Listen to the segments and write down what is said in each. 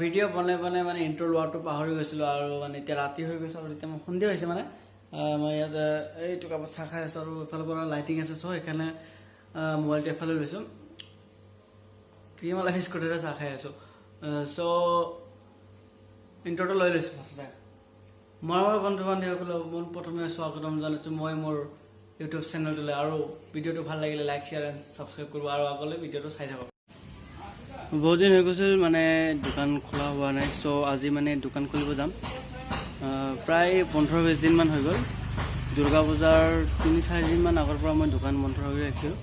Video' বনাই বনাই মানে ইণ্ট্ৰ লোৱাটো পাহৰি গৈছিলোঁ আৰু মানে এতিয়া ৰাতি হৈ গৈছে আৰু এতিয়া মই সন্ধিয়া হৈছে মানে মই ইয়াত এইটো কাপত চাহ খাই আছোঁ আৰু এফালৰ পৰা লাইটিং আছে চ' সেইকাৰণে মোবাইলটো এফালে লৈছোঁ ক্ৰীম বিস্কুটেৰে চাহ খাই আছোঁ চ' ইণ্ট্ৰটো লৈ লৈছোঁ ফাৰ্ষ্টতে মৰমৰ বন্ধু বান্ধৱীসকলক প্ৰথমে স্বাগতম জনাইছোঁ মই মোৰ ইউটিউব চেনেলটোলৈ আৰু ভিডিঅ'টো ভাল লাগিলে লাইক শ্বেয়াৰ এণ্ড ছাবস্ক্ৰাইব কৰিব আৰু আগলৈ ভিডিঅ'টো চাই থাকক বহুত দিন হৈ গৈছিল মানে দোকান খোলা হোৱা নাই চ' আজি মানে দোকান খুলিব যাম প্ৰায় 15-20 দিনমান হৈ গ'ল দুৰ্গা পূজাৰ 3-4 দিনমান আগৰ পৰা মই দোকান বন্ধ কৰি ৰাখিছিলোঁ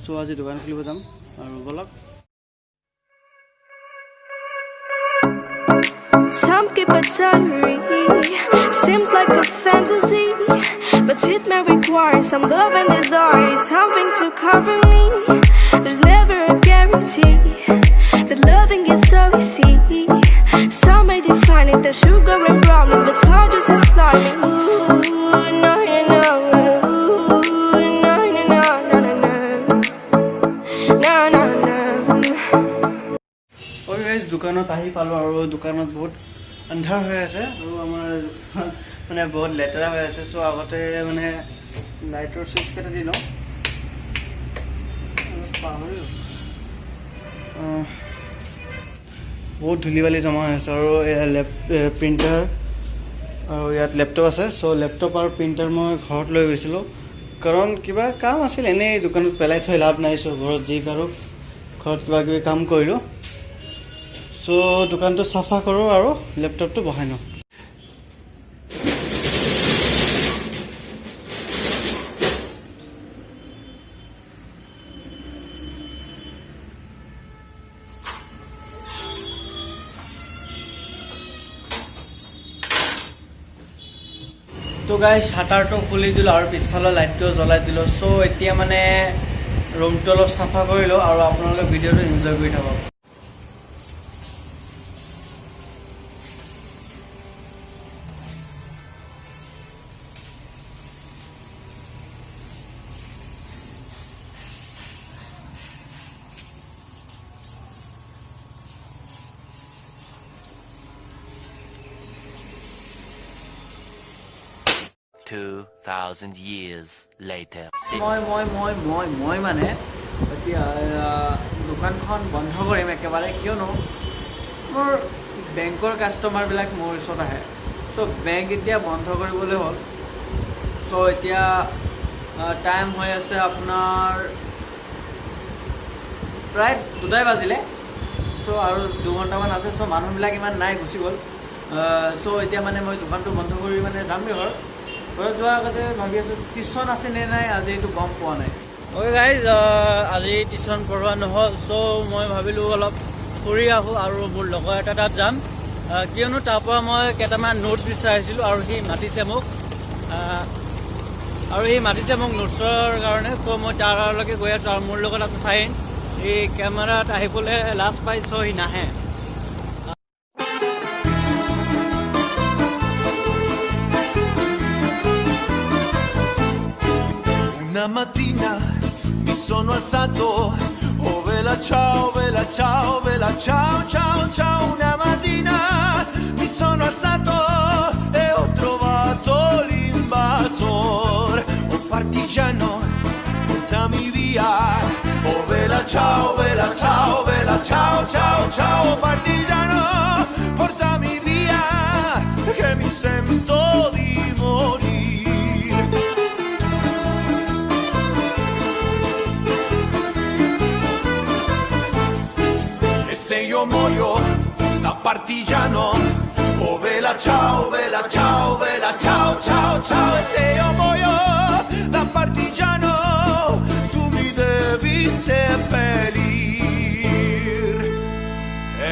চ' আজি দোকান খুলিব যাম আৰু বলক Some keep it diary, seems like a fantasy, but it may require some love and desire, something to cover me. There's never a guarantee that loving is so easy. Some may define it as sugar and brownies, but it's hard just as slimy. Ooh, no, no, no. Ooh, no, no, no, no, no, no. No, no, no. Okay guys, দোকানত আহি পালো আৰু দোকানত বহুত আন্ধাৰ হৈ আছে আৰু আমাৰ মানে বহুত লেতেৰা হৈ আছে চ' আগতে মানে লাইটৰ সুইচ কেইটা দি লওঁ বহুত ধূলি বালি জমা হৈ আছে আৰু প্ৰিণ্টাৰ আৰু ইয়াত লেপটপ আছে চ' লেপটপ আৰু প্ৰিণ্টাৰ মই ঘৰত লৈ গৈছিলোঁ কাৰণ কিবা কাম আছিল এনেই দোকানত পেলাই থৈ লাভ নাই চ' ঘৰত যি পাৰোঁ ঘৰত কিবা কিবি কাম কৰিলোঁ চ' দোকানটো চাফা কৰোঁ আৰু লেপটপটো বহাই লওঁ তো গাইজ শাটাৰটো খুলি দিলোঁ আৰু পিছফালৰ লাইটটো জ্বলাই দিলোঁ চ' এতিয়া মানে ৰুমটো অলপ চাফা কৰিলোঁ আৰু আপোনালোকে ভিডিঅ'টো এনজয় কৰি থাকক $2,000 years later. মই মানে এতিয়া দোকানখন বন্ধ কৰিম একেবাৰে কিয়নো মোৰ বেংকৰ কাষ্টমাৰবিলাক মোৰ ওচৰত আহে চ' বেংক এতিয়া বন্ধ কৰিবলৈ হ'ল চ' এতিয়া টাইম হৈ আছে আপোনাৰ প্ৰায় 2টা বাজিলে চ' আৰু 2 ঘণ্টামান আছে চ' মানুহবিলাক ইমান নাই গুচি গ'ল চ' এতিয়া মানে মই দোকানটো বন্ধ কৰি মানে যামগৈ ঘৰত যোৱাৰ আগতে ভাবি আছোঁ টিউশ্যন আছে নে নাই আজি এইটো গম পোৱা নাই অ'কে গাইজ আজি টিউশ্যন পঢ়োৱা নহ'ল চ' মই ভাবিলোঁ অলপ ফুৰি আহোঁ আৰু মোৰ লগৰ এটা তাত যাম কিয়নো তাৰ পৰা মই কেইটামান নোট বিচাৰিছিলোঁ আৰু সি মাতিছে মোক নোটছৰ কাৰণে চ' মই তাৰলৈকে গৈ আছোঁ আৰু মোৰ লগত আছে চাইন সি কেমেৰাত আহিবলৈ লাজ পাই চ' সি নাহে Una mattina mi sono alzato, oh vela ciao, vela ciao, vela ciao, ciao, ciao. Una mattina mi sono alzato e ho trovato l'invasor, un partigiano, portami via. Oh vela ciao, vela ciao, vela ciao, ciao, ciao. Partigiano, portami via, che mi sento di morire. Se io muoio da partigiano, oh vela ciao, vela ciao, vela ciao, ciao, ciao. E se io muoio da partigiano, tu mi devi seppellire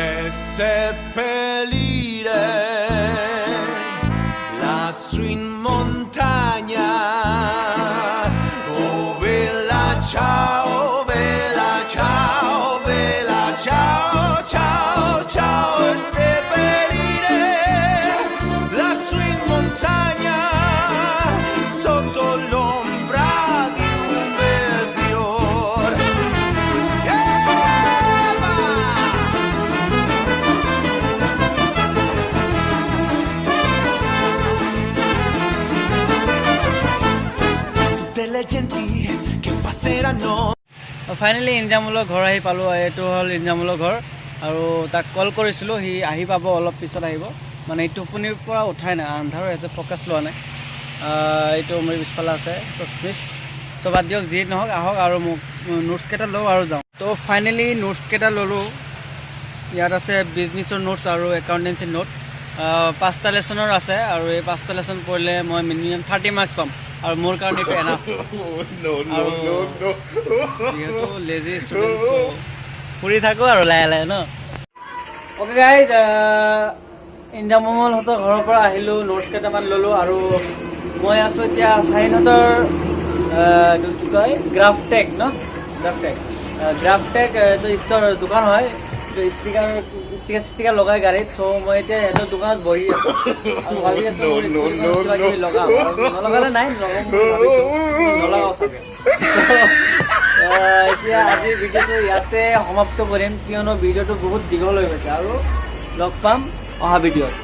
e seppellire lassù in montagna. Oh vela ciao, vela ciao, vela ciao. Ciao, ciao, e seppellire lassù in montagna sotto l'ombra di un bel fiore. Finally ইনজামুলৰ ঘৰ আহি পালোঁ এইটো হ'ল ইনজামুলৰ ঘৰ আৰু তাক কল কৰিছিলোঁ সি আহি পাব অলপ পিছত আহিব মানে টোপনিৰ পৰা উঠাই নাই আন্ধাৰ হৈ আছে ফ'কাছ লোৱা নাই এইটো মোৰ পিছফালে আছে চচপিচ চ' বাদ দিয়ক যি নহওক আহক আৰু মোক নোটছকেইটা লওঁ আৰু যাওঁ তো ফাইনেলি নোটছকেইটা ল'লোঁ ইয়াত আছে বিজনেছৰ নোটছ আৰু একাউণ্টেঞ্চিৰ নোট 5টা লেচনৰ আছে আৰু এই 5টা লেচন পঢ়িলে মই মিনিমাম 30 মাৰ্কছ পাম আৰু মোৰ কাৰণে এইটো এনাফ আৰু যিহেতু লেজি ষ্টুডেণ্ট ফুৰি থাকোঁ আৰু লাহে লাহে ন অ'কে গাইজ ইনজামুলহঁতৰ ঘৰৰ পৰা আহিলোঁ নোটছ কেইটামান ল'লোঁ আৰু মই আছোঁ এতিয়া চাইনহঁতৰ এইটো কি কয় গ্ৰাফটেক ন গ্ৰাফটেক এইটো ষ্ট'ৰ দোকান হয় ষ্টিকাৰ লগাই গাড়ীত চ' মই এতিয়া সিহঁতৰ দোকানত বহি আছোঁ আৰু ভাবি আছোঁ কিবা কিবি লগাম নলগালে নাই নলগাওঁ চাগে এতিয়া আজিৰ ভিডিঅ'টো ইয়াতে সমাপ্ত কৰিম কিয়নো ভিডিঅ'টো বহুত দীঘল হৈ গৈছে আৰু লগ পাম অহা ভিডিঅ'ত